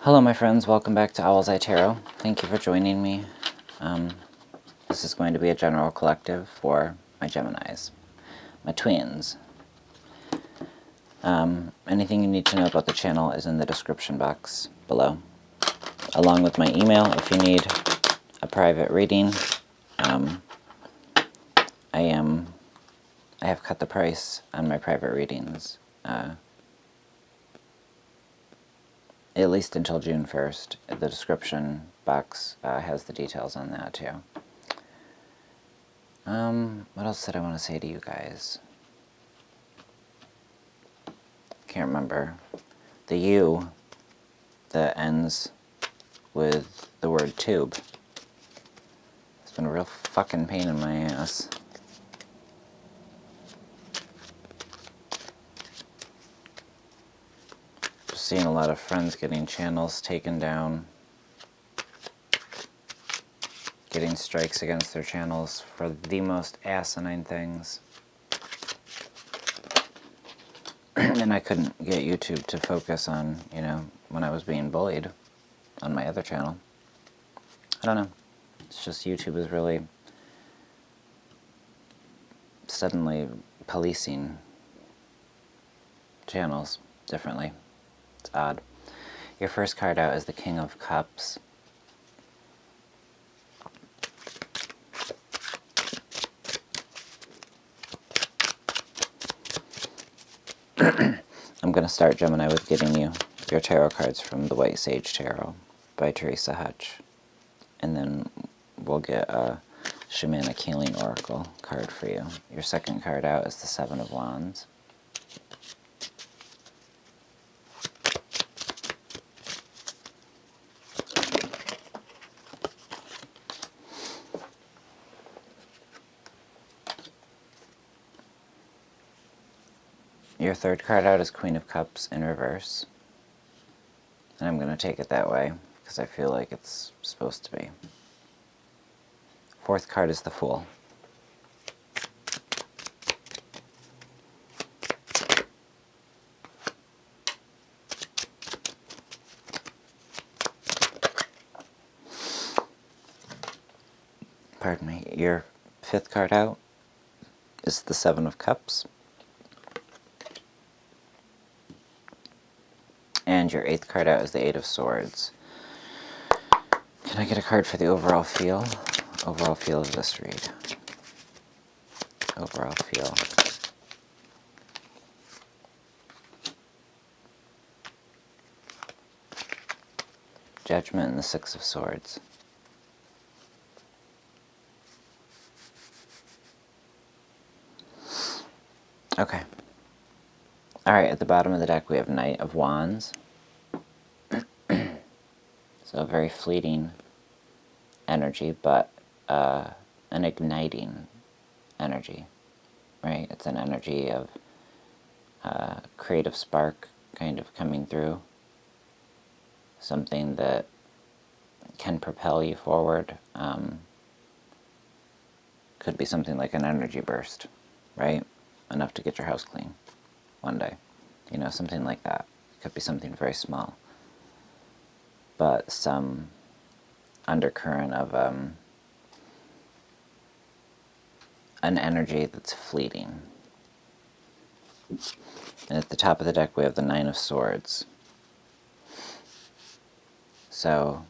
Hello my friends, welcome back to Owl's Eye Tarot. Thank you for joining me. This is going to be a general collective for my Geminis, my twins. Anything you need to know about the channel is in the description box below, along with my email if you need a private reading. I have cut the price on my private readings, at least until June 1st. The description box has the details on that too. What else did I want to say to you guys? Can't remember. The U that ends with the word tube. It's been a real fucking pain in my ass. Just seeing a lot of friends getting channels taken down, getting strikes against their channels for the most asinine things. And I couldn't get YouTube to focus on, you know, when I was being bullied on my other channel. I don't know. It's just YouTube is really suddenly policing channels differently. It's odd. Your first card out is the King of Cups. I'm going to start, Gemini, with getting you your tarot cards from the White Sage Tarot by Teresa Hutch. And then we'll get a Shamanic Healing Oracle card for you. Your second card out is the Seven of Wands. Your third card out is Queen of Cups in reverse. And I'm going to take it that way, because I feel like it's supposed to be. Fourth card is the Fool. Pardon me. Your fifth card out is the Seven of Cups. And your eighth card out is the Eight of Swords. Can I get a card for the overall feel? Overall feel of this read. Overall feel. Judgment and the Six of Swords. Okay. Alright, at the bottom of the deck we have Knight of Wands. So a very fleeting energy, but an igniting energy, right? It's an energy of creative spark kind of coming through. Something that can propel you forward. Could be something like an energy burst, right? Enough to get your house clean one day. You know, something like that. Could be something very small. But some undercurrent of an energy that's fleeting. And at the top of the deck we have the Nine of Swords. So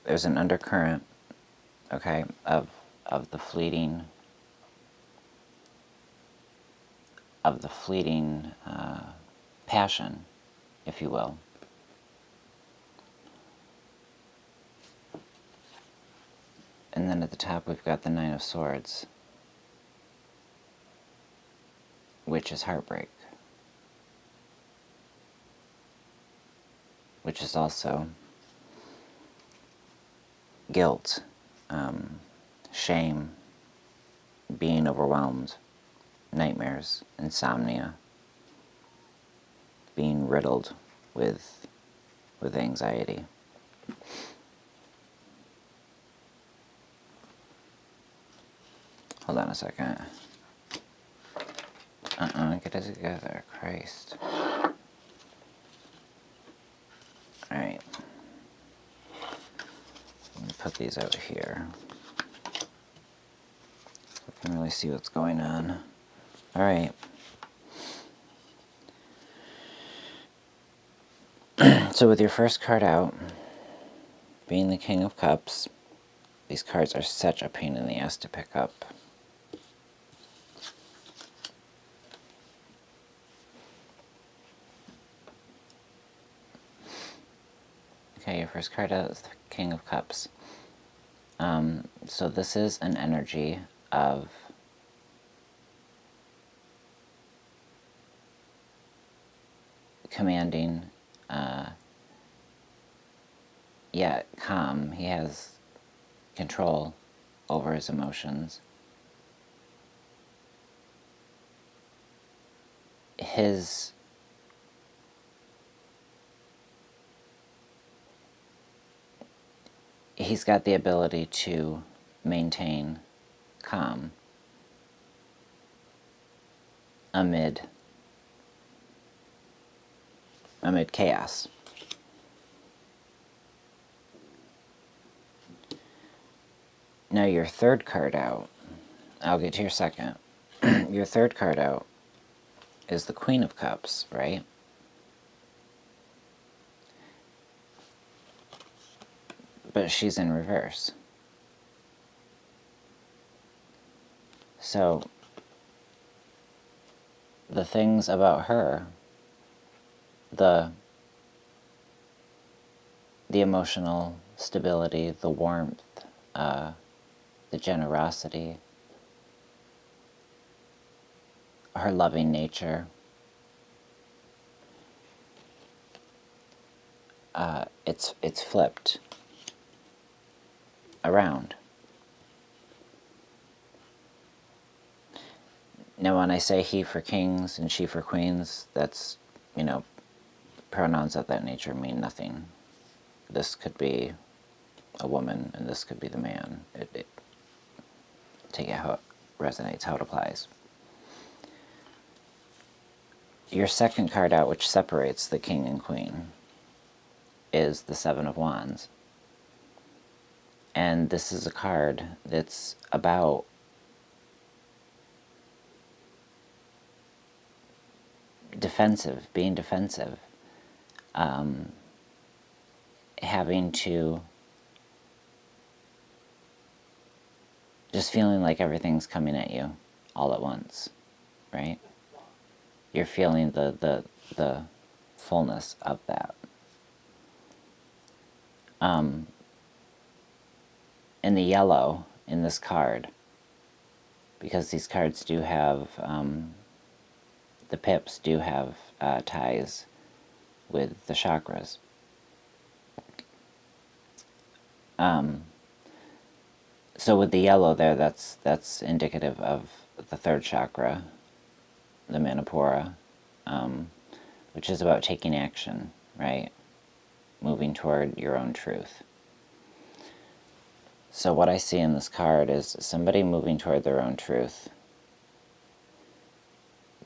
there's an undercurrent, okay, of the fleeting passion, if you will. And then at the top we've got the Nine of Swords, which is heartbreak, which is also guilt, shame, being overwhelmed, nightmares, insomnia, being riddled with anxiety. Hold on a second. Get it together, Christ. put these out here so I can really see what's going on. Alright. So with your first card out, being the King of Cups, these cards are such a pain in the ass to pick up. Okay, your first card out is the King of Cups. So this is an energy of commanding, yet calm. He has control over his emotions. He's got the ability to maintain calm amid chaos. Now your third card out, I'll get to your second. Your third card out is the Queen of Cups, right? But she's in reverse. So the things about her, the emotional stability, the warmth, the generosity, her loving nature, it's flipped around. Now when I say he for kings and she for queens, that's, pronouns of that nature mean nothing. This could be a woman and this could be the man. Take it how it resonates, how it applies. Your second card out, which separates the king and queen, is the Seven of Wands. And this is a card that's about being defensive, having to, just feeling like everything's coming at you all at once, right? You're feeling the fullness of that. In the yellow in this card, because these cards do have, the pips do have ties with the chakras. So with the yellow there, that's indicative of the third chakra, the Manipura, which is about taking action, right? Moving toward your own truth. So what I see in this card is somebody moving toward their own truth.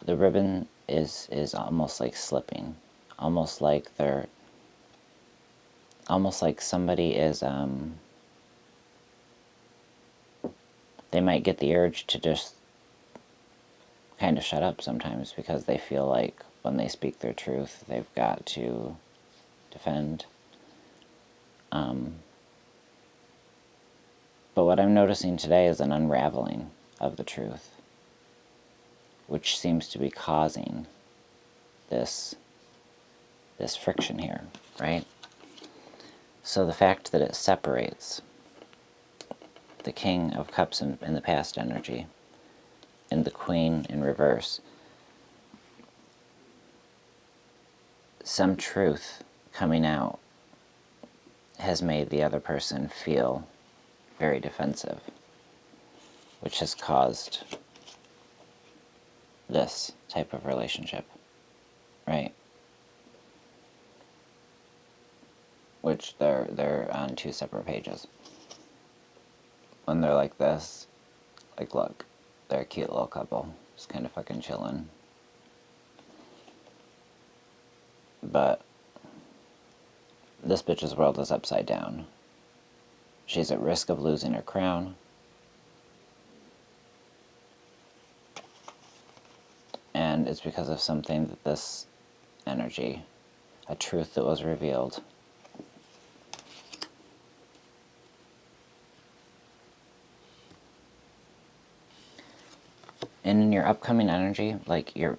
The ribbon is almost like slipping, almost like somebody is, they might get the urge to just kind of shut up sometimes because they feel like when they speak their truth, they've got to defend. But what I'm noticing today is an unraveling of the truth, which seems to be causing this friction here, right? So the fact that it separates the King of Cups in the past energy and the Queen in reverse, some truth coming out has made the other person feel very defensive, which has caused this type of relationship, right? Which they're on two separate pages. When they're like this, like look, they're a cute little couple, just kind of fucking chilling. But this bitch's world is upside down. She's at risk of losing her crown. And it's because of something that this energy, a truth that was revealed. And in your upcoming energy, like you're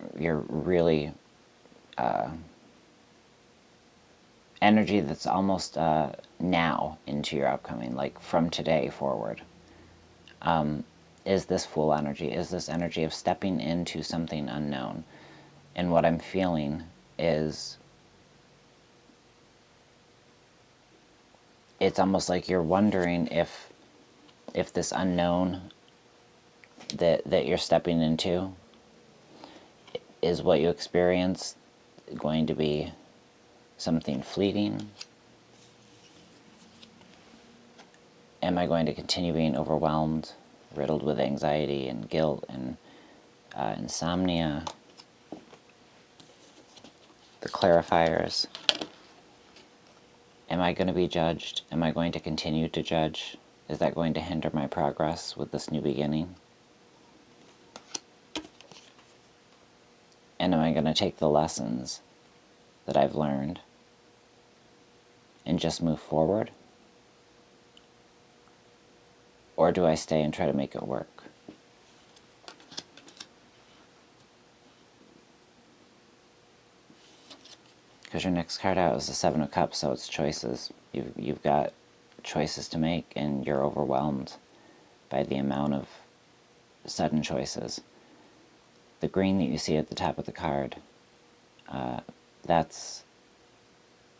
really energy that's almost now into your upcoming, like from today forward, is this full energy, is this energy of stepping into something unknown. And what I'm feeling is it's almost like you're wondering if this unknown that you're stepping into is what you experience going to be something fleeting. Am I going to continue being overwhelmed, riddled with anxiety and guilt and insomnia? The clarifiers. Am I going to be judged? Am I going to continue to judge? Is that going to hinder my progress with this new beginning? And am I going to take the lessons that I've learned and just move forward? Or do I stay and try to make it work? Because your next card out is the Seven of Cups, so it's choices. You've got choices to make, and you're overwhelmed by the amount of sudden choices. The green that you see at the top of the card, that's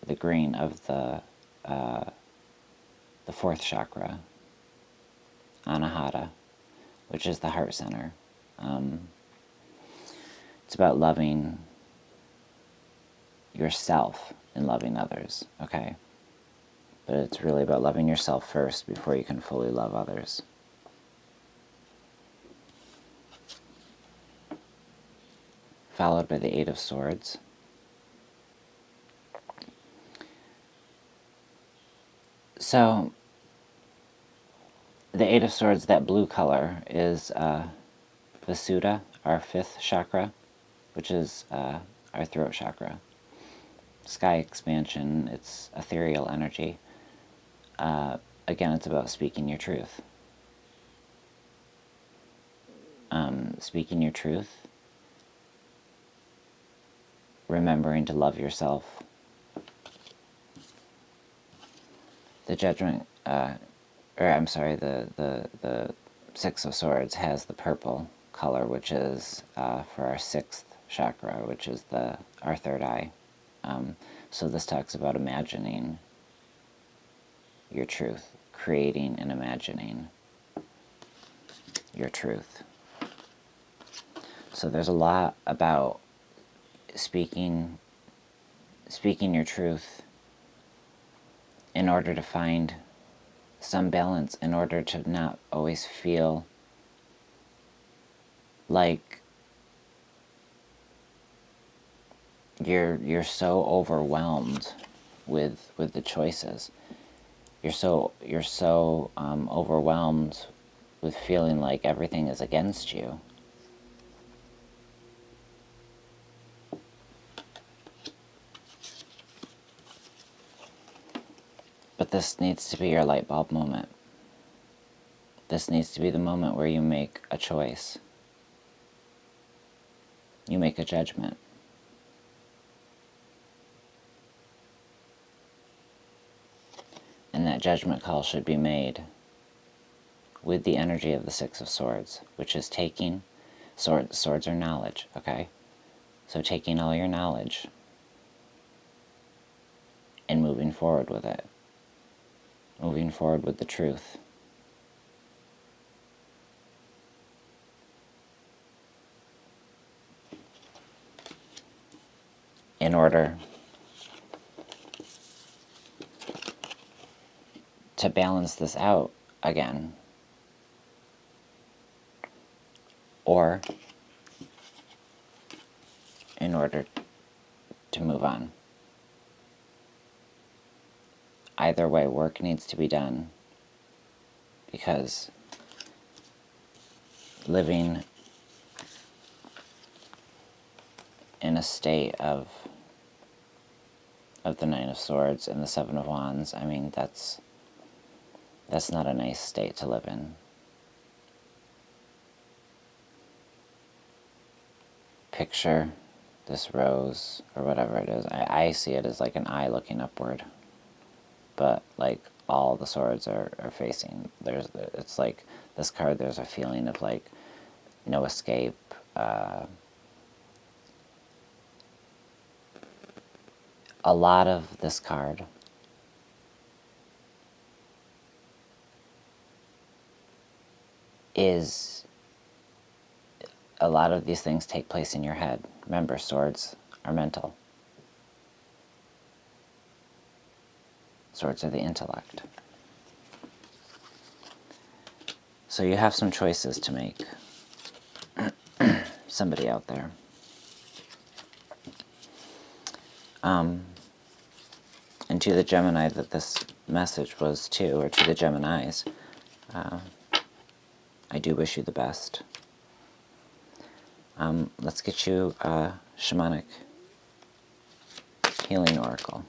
the green of the fourth chakra, Anahata, which is the heart center. It's about loving yourself and loving others, okay? But it's really about loving yourself first before you can fully love others. Followed by the Eight of Swords. So, the Eight of Swords, that blue color, is Visuddha, our fifth chakra, which is our throat chakra. Sky expansion, it's ethereal energy. Again, it's about speaking your truth. Speaking your truth, remembering to love yourself. The Judgment, the Six of Swords has the purple color, which is for our sixth chakra, which is our third eye. So this talks about imagining your truth, creating and imagining your truth. So there's a lot about speaking your truth in order to find some balance, in order to not always feel like you're so overwhelmed with the choices. You're so overwhelmed with feeling like everything is against you. But this needs to be your light bulb moment. This needs to be the moment where you make a choice. You make a judgment. And that judgment call should be made with the energy of the Six of Swords, which is taking, swords are knowledge, okay? So taking all your knowledge and moving forward with it. Moving forward with the truth. In order to balance this out again, or in order to move on. Either way, work needs to be done because living in a state of the Nine of Swords and the Seven of Wands, I mean, that's not a nice state to live in. Picture this rose, or whatever it is. I see it as like an eye looking upward. But like all the swords are facing. It's like this card, there's a feeling of like no escape. A lot of this card is, a lot of these things take place in your head. Remember, swords are mental. Swords are the intellect. So you have some choices to make. Somebody out there. And to the Gemini that this message was to, or to the Geminis, I do wish you the best. Let's get you a shamanic healing oracle.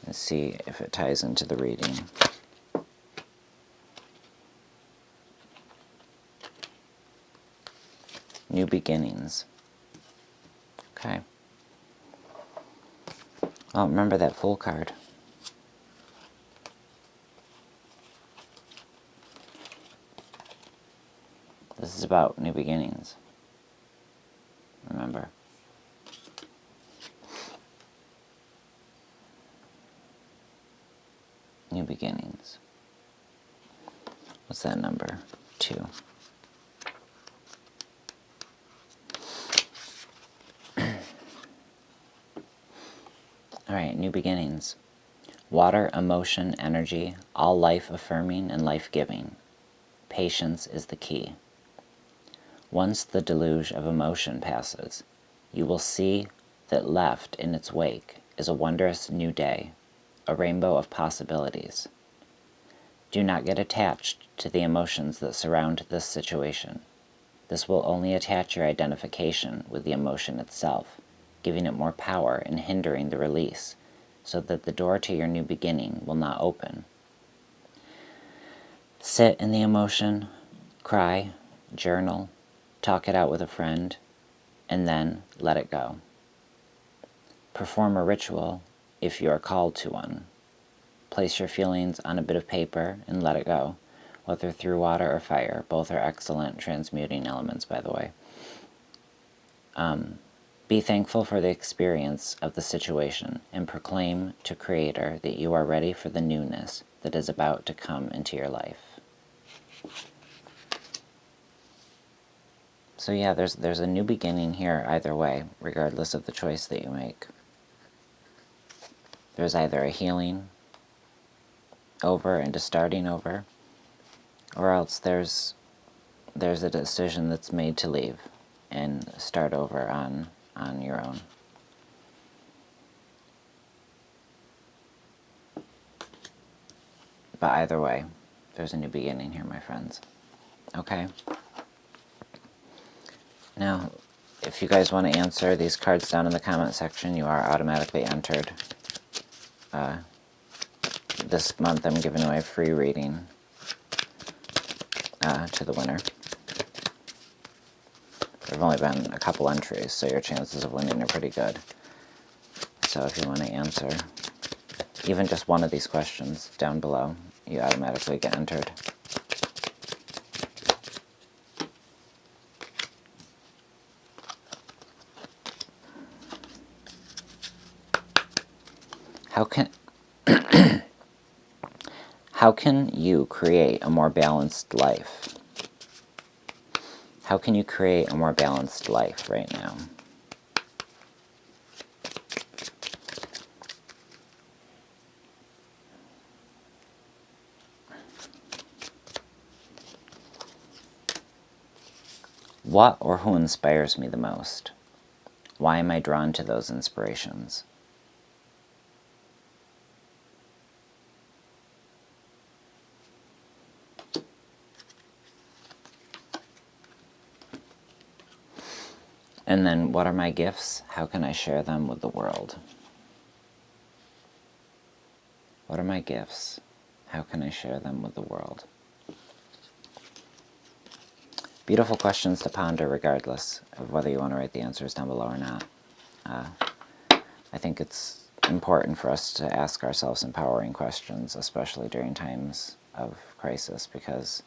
Let's see if it ties into the reading. New beginnings. Okay. Oh, remember that Fool card. This is about new beginnings. Remember. New beginnings. What's that number? 2. Alright, new beginnings. Water, emotion, energy, all life affirming and life giving. Patience is the key. Once the deluge of emotion passes, you will see that left in its wake is a wondrous new day, a rainbow of possibilities. Do not get attached to the emotions that surround this situation. This will only attach your identification with the emotion itself, giving it more power and hindering the release, so that the door to your new beginning will not open. Sit in the emotion, cry, journal, talk it out with a friend, and then let it go. Perform a ritual if you are called to one. Place your feelings on a bit of paper and let it go, whether through water or fire. Both are excellent transmuting elements, by the way. Be thankful for the experience of the situation and proclaim to Creator that you are ready for the newness that is about to come into your life. So yeah, there's a new beginning here either way, regardless of the choice that you make. There's either a healing over and a starting over, or else there's a decision that's made to leave and start over on your own. But either way, there's a new beginning here, my friends. Okay? Now, if you guys want to answer these cards down in the comment section, you are automatically entered. This month I'm giving away a free reading to the winner. There have only been a couple entries, so your chances of winning are pretty good. So if you want to answer even just one of these questions down below, you automatically get entered. How can you create a more balanced life? How can you create a more balanced life right now? What or who inspires me the most? Why am I drawn to those inspirations? And then, what are my gifts? How can I share them with the world? What are my gifts? How can I share them with the world? Beautiful questions to ponder regardless of whether you want to write the answers down below or not. I think it's important for us to ask ourselves empowering questions, especially during times of crisis, because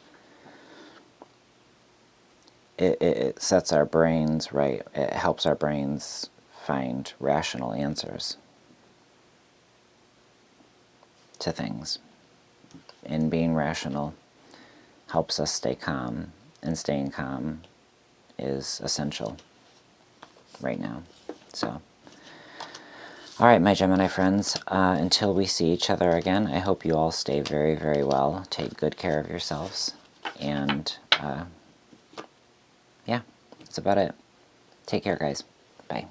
it sets our brains right. It helps our brains find rational answers to things. And being rational helps us stay calm, and staying calm is essential right now. So, all right, my Gemini friends, until we see each other again, I hope you all stay very, very well. Take good care of yourselves. And, yeah, that's about it. Take care, guys. Bye.